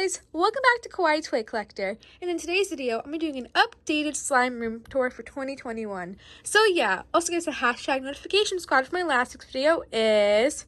guys, welcome back to Kawaii Toy Collector, and in today's video, I'm doing an updated slime room tour for 2021. So yeah, also guys, the hashtag notification squad for my last week's video is...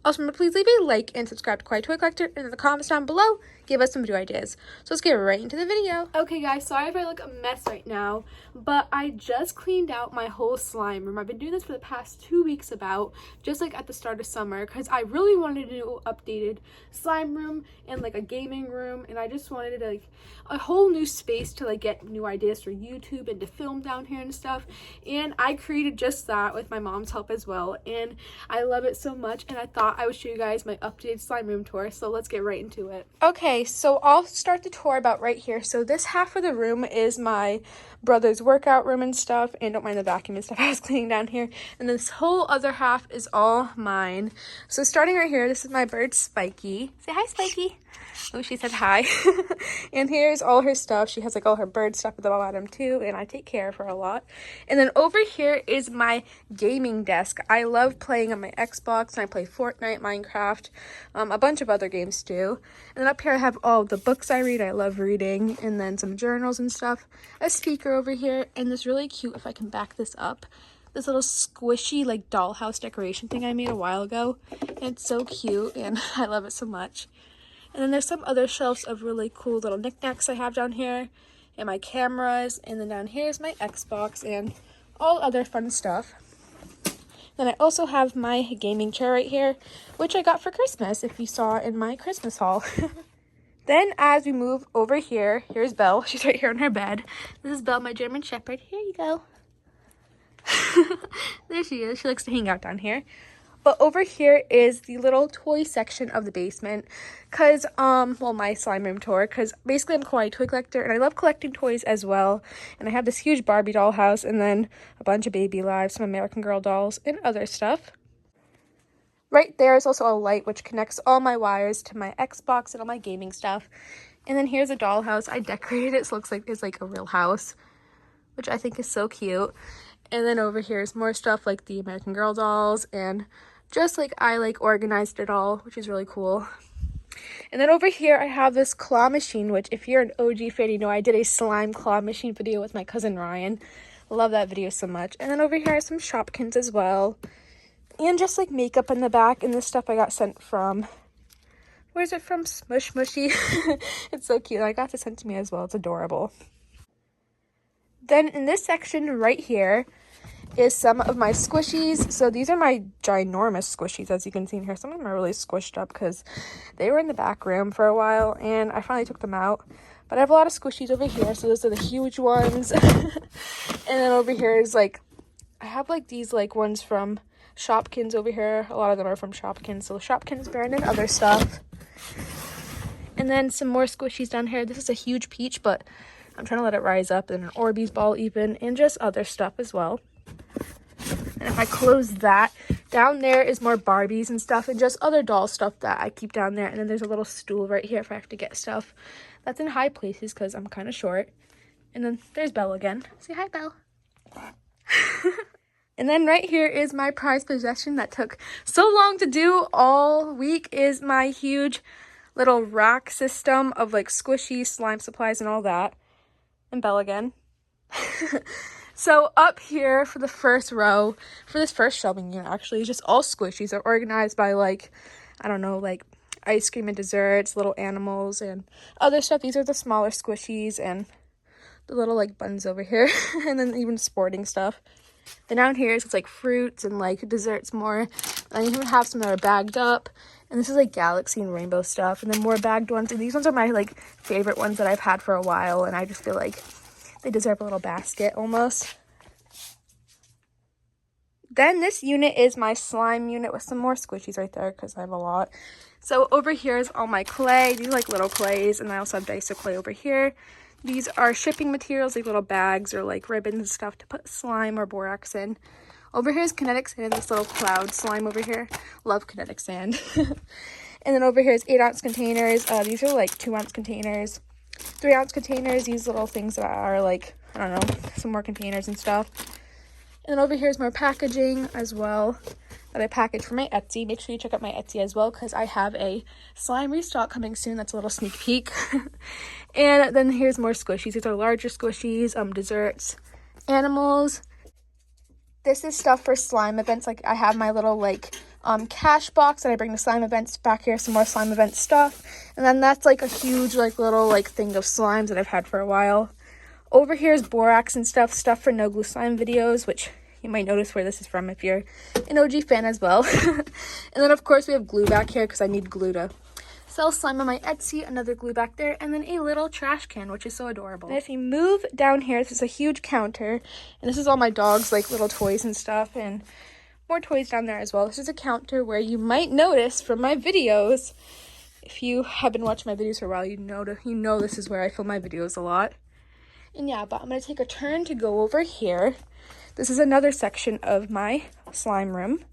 Also, remember, please leave a like and subscribe to Kawaii Toy Collector, and in the comments down below, give us some video ideas. So let's get right into the video. Okay guys, sorry if I look a mess right now, but I just cleaned out my whole slime room. I've been doing this for the past 2 weeks about, just like at the start of summer, because I really wanted to do an updated slime room and like a gaming room, and I just wanted like a whole new space to like get new ideas for YouTube and to film down here and stuff. And I created just that with my mom's help as well, and I love it so much, and I thought I would show you guys my updated slime room tour, so let's get right into it. Okay, so I'll start the tour about right here. So this half of the room is my brother's workout room and stuff, and don't mind the vacuum and stuff I was cleaning down here. And this whole other half is all mine. So starting right here, this is my bird Spiky. Say hi, Spiky. Oh, she said hi. And here's all her stuff. She has like all her bird stuff at the bottom too, and I take care of her a lot. And then over here is my gaming desk. I love playing on my Xbox, and I play Fortnite, Minecraft, a bunch of other games too. And then up here I have all the books I read. I love reading, and then some journals and stuff. A speaker over here, and this really cute, if I can back this up, this little squishy like dollhouse decoration thing I made a while ago. And it's so cute, and I love it so much. And then there's some other shelves of really cool little knickknacks I have down here, and my cameras, and then down here is my Xbox and all other fun stuff. Then I also have my gaming chair right here, which I got for Christmas, if you saw in my Christmas haul. Then as we move over here, here's Belle. She's right here on her bed. This is Belle, my German Shepherd. Here you go. There she is. She likes to hang out down here. But over here is the little toy section of the basement, because, well, my slime room tour, because basically I'm a Kawaii Toy Collector, and I love collecting toys as well. And I have this huge Barbie doll house, and then a bunch of Baby Lives, some American Girl dolls, and other stuff. Right there is also a light, which connects all my wires to my Xbox and all my gaming stuff. And then here's a dollhouse. I decorated it so it looks like it's like a real house, which I think is so cute. And then over here is more stuff like the American Girl dolls, and just like I like organized it all, which is really cool. And then over here I have this claw machine, which if you're an OG fan, you know I did a slime claw machine video with my cousin Ryan. Love that video so much. And then over here are some Shopkins as well, and just like makeup in the back, and this stuff I got sent from, where's it from? Smush Mushy. It's so cute. I got this sent to me as well. It's adorable. Then in this section right here is some of my squishies. So these are my ginormous squishies, as you can see in here. Some of them are really squished up because they were in the back room for a while, and I finally took them out. But I have a lot of squishies over here, so those are the huge ones. And then over here is like, I have like these like ones from Shopkins over here. A lot of them are from Shopkins, so Shopkins brand and other stuff. And then some more squishies down here. This is a huge peach, but I'm trying to let it rise up, and an Orbeez ball even, and just other stuff as well. And if I close that, down there is more Barbies and stuff, and just other doll stuff that I keep down there. And then there's a little stool right here if I have to get stuff that's in high places because I'm kind of short. And then there's Belle again. Say hi, Belle. And then right here is my prized possession that took so long to do all week, is my huge little rack system of like squishy slime supplies and all that. And Belle again. So up here for the first row, for this first shelving unit actually, is just all squishies. They're organized by like, I don't know, like ice cream and desserts, little animals, and other stuff. These are the smaller squishies, and the little like buns over here. And then even sporting stuff. Then down here is like fruits and like desserts more. And I even have some that are bagged up. And this is like galaxy and rainbow stuff. And then more bagged ones. And these ones are my like favorite ones that I've had for a while. And I just feel like they deserve a little basket almost. Then this unit is my slime unit with some more squishies right there because I have a lot. So over here is all my clay. These are like little clays. And I also have dice of clay over here. These are shipping materials, like little bags or like ribbons and stuff to put slime or borax in. Over here is kinetic sand, this little cloud slime over here. Love kinetic sand. And then over here is 8-ounce containers. These are like 2-ounce containers, 3-ounce containers. These little things that are like, I don't know, some more containers and stuff. And then over here is more packaging as well. that I packaged for my Etsy. Make sure you check out my Etsy as well because I have a slime restock coming soon. That's a little sneak peek. And then here's more squishies. These are larger squishies, desserts, animals. This is stuff for slime events. Like I have my little like cash box that I bring to slime events. Back here, some more slime event stuff. And then that's like a huge like little like thing of slimes that I've had for a while. Over here is borax and stuff for no glue slime videos, which you might notice where this is from if you're an OG fan as well. And then of course we have glue back here because I need glue to sell slime on my Etsy. Another glue back there, and then a little trash can, which is so adorable. And if you move down here, this is a huge counter, and this is all my dog's like little toys and stuff, and more toys down there as well. This is a counter where you might notice from my videos, if you have been watching my videos for a while, you know this is where I film my videos a lot. And yeah, but I'm gonna take a turn to go over here. This is another section of my slime room.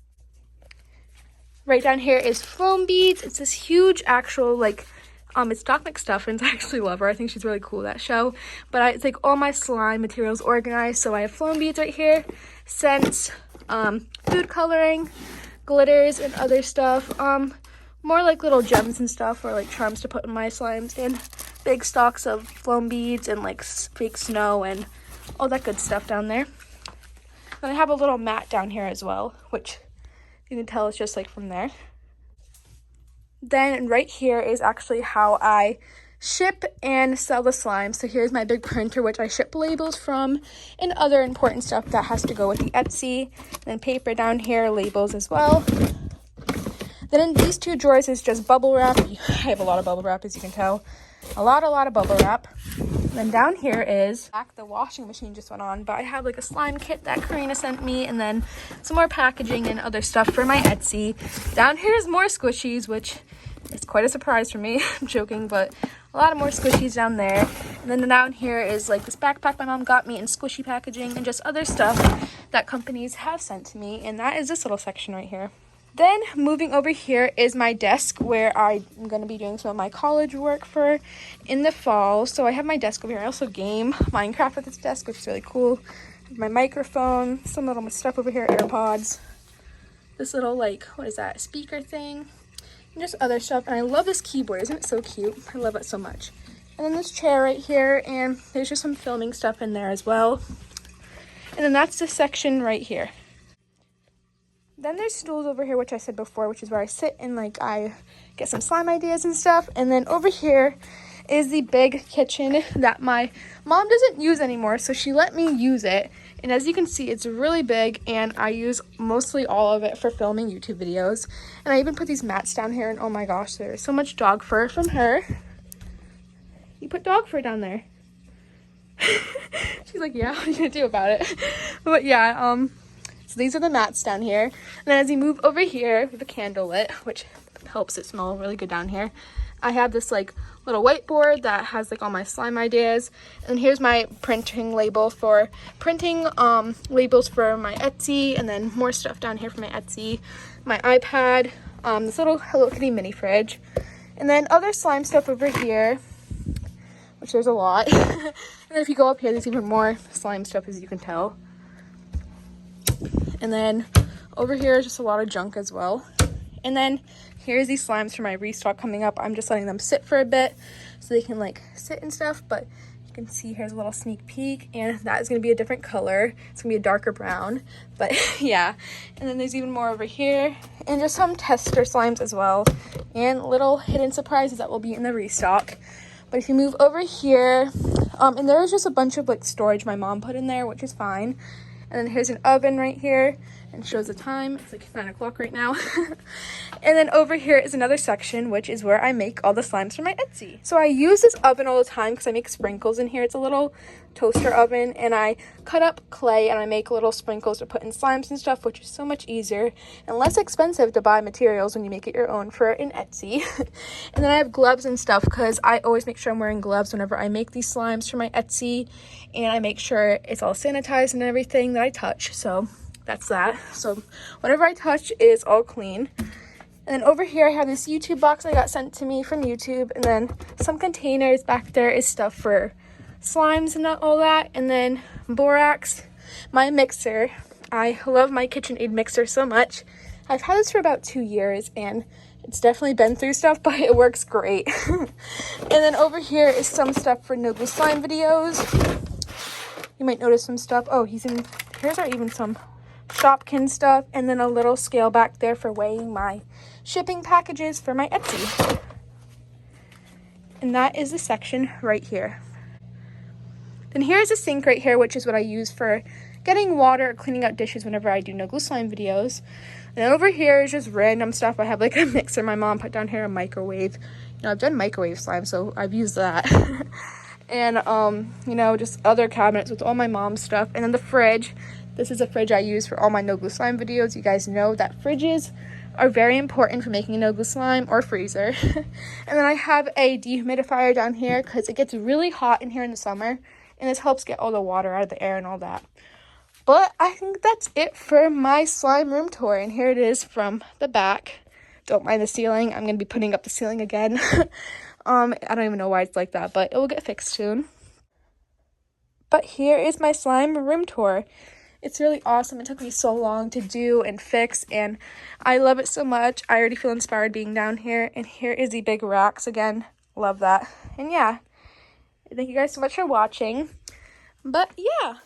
Right down here is foam beads. It's this huge actual like it's Doc McStuffins. I actually love her. I think she's really cool, that show. But it's like all my slime materials organized. So I have foam beads right here, scents, food coloring, glitters, and other stuff. More like little gems and stuff, or like charms to put in my slimes, and big stocks of foam beads and like fake snow and all that good stuff down there. And I have a little mat down here as well, which you can tell it's just like from there. Then right here is actually how I ship and sell the slime. So here's my big printer, which I ship labels from, and other important stuff that has to go with the Etsy. And then paper down here, labels as well. Then in these two drawers is just bubble wrap. I have a lot of bubble wrap, as you can tell. A lot of bubble wrap. And then down here is, the washing machine just went on, but I have like a slime kit that Karina sent me, and then some more packaging and other stuff for my Etsy. Down here is more squishies, which is quite a surprise for me. I'm joking, but a lot of more squishies down there. And then down here is like this backpack my mom got me in squishy packaging, and just other stuff that companies have sent to me. And that is this little section right here. Then moving over here is my desk where I'm going to be doing some of my college work for in the fall. So I have my desk over here. I also game Minecraft with this desk, which is really cool. I have my microphone, some little stuff over here, AirPods, this little like, what is that, speaker thing, and just other stuff. And I love this keyboard. Isn't it so cute? I love it so much. And then this chair right here, and there's just some filming stuff in there as well. And then that's the section right here. Then there's stools over here, which I said before, which is where I sit and like I get some slime ideas and stuff. And then over here is the big kitchen that my mom doesn't use anymore, so she let me use it. And as you can see, it's really big, and I use mostly all of it for filming YouTube videos. And I even put these mats down here, and oh my gosh, there's so much dog fur from her. You put dog fur down there. She's like, yeah, what are you gonna do about it? But yeah, so these are the mats down here. And then as you move over here, we have a candle lit, which helps it smell really good down here. I have this like little whiteboard that has like all my slime ideas. And here's my printing label for printing labels for my Etsy, and then more stuff down here for my Etsy, my iPad, this little Hello Kitty mini fridge, and then other slime stuff over here, which there's a lot. And then if you go up here, there's even more slime stuff, as you can tell. And then over here is just a lot of junk as well. And then here's these slimes for my restock coming up. I'm just letting them sit for a bit so they can like sit and stuff. But you can see here's a little sneak peek, and that is going to be a different color. It's going to be a darker brown. But yeah. And then there's even more over here, and just some tester slimes as well, and little hidden surprises that will be in the restock. But if you move over here, and there is just a bunch of like storage my mom put in there, which is fine. And then here's an oven right here, and shows the time. It's like 9 o'clock right now. And then over here is another section, which is where I make all the slimes for my Etsy. So I use this oven all the time because I make sprinkles in here. It's a little toaster oven, and I cut up clay and I make little sprinkles to put in slimes and stuff, which is so much easier and less expensive to buy materials when you make it your own for an Etsy. And then I have gloves and stuff because I always make sure I'm wearing gloves whenever I make these slimes for my Etsy, and I make sure it's all sanitized and everything that I touch. So that's that. So whatever I touch is all clean. And then over here I have this YouTube box I got sent to me from YouTube, and then some containers back there is stuff for slimes and all that. And then borax, my mixer. I love my KitchenAid mixer so much. I've had this for about 2 years and it's definitely been through stuff, but it works great. And then over here is some stuff for no glue slime videos. You might notice some stuff. Oh, here's even some Shopkin stuff, and then a little scale back there for weighing my shipping packages for my Etsy. And that is the section right here. Then here's a sink right here, which is what I use for getting water or cleaning out dishes whenever I do no glue slime videos. And then over here is just random stuff. I have like a mixer my mom put down here, a microwave. You know, I've done microwave slime, so I've used that. And you know, just other cabinets with all my mom's stuff. And then the fridge. This is a fridge I use for all my no glue slime videos. You guys know that fridges are very important for making a no glue slime or freezer. And then I have a dehumidifier down here because it gets really hot in here in the summer, and this helps get all the water out of the air and all that. But I think that's it for my slime room tour, and here it is from the back. Don't mind the ceiling. I'm going to be putting up the ceiling again. I don't even know why it's like that, but it will get fixed soon. But here is my slime room tour. It's really awesome. It took me so long to do and fix, and I love it so much. I already feel inspired being down here. And here is the big racks again. Love that. And yeah, thank you guys so much for watching. But yeah,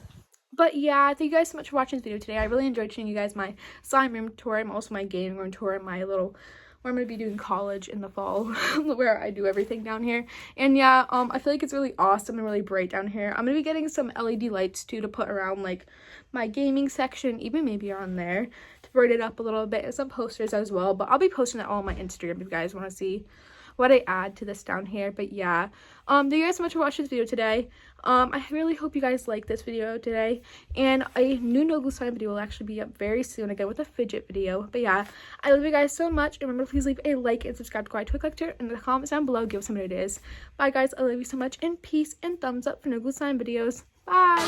thank you guys so much for watching this video today. I really enjoyed showing you guys my slime room tour and also my gaming room tour and my little, where I'm going to be doing college in the fall, where I do everything down here. And yeah, I feel like it's really awesome and really bright down here. I'm going to be getting some LED lights too to put around like my gaming section, even maybe around there, to brighten it up a little bit, and some posters as well. But I'll be posting that all on my Instagram if you guys want to see what I add to this down here. But yeah, thank you guys so much for watching this video today. I really hope you guys like this video today, and a new no glue slime video will actually be up very soon again with a fidget video. But yeah, I love you guys so much, and remember, please leave a like and subscribe to Kawaii Toy Collector, and in the comments down below give us some ideas. Bye guys, I love you so much, and peace, and thumbs up for no glue slime videos. Bye.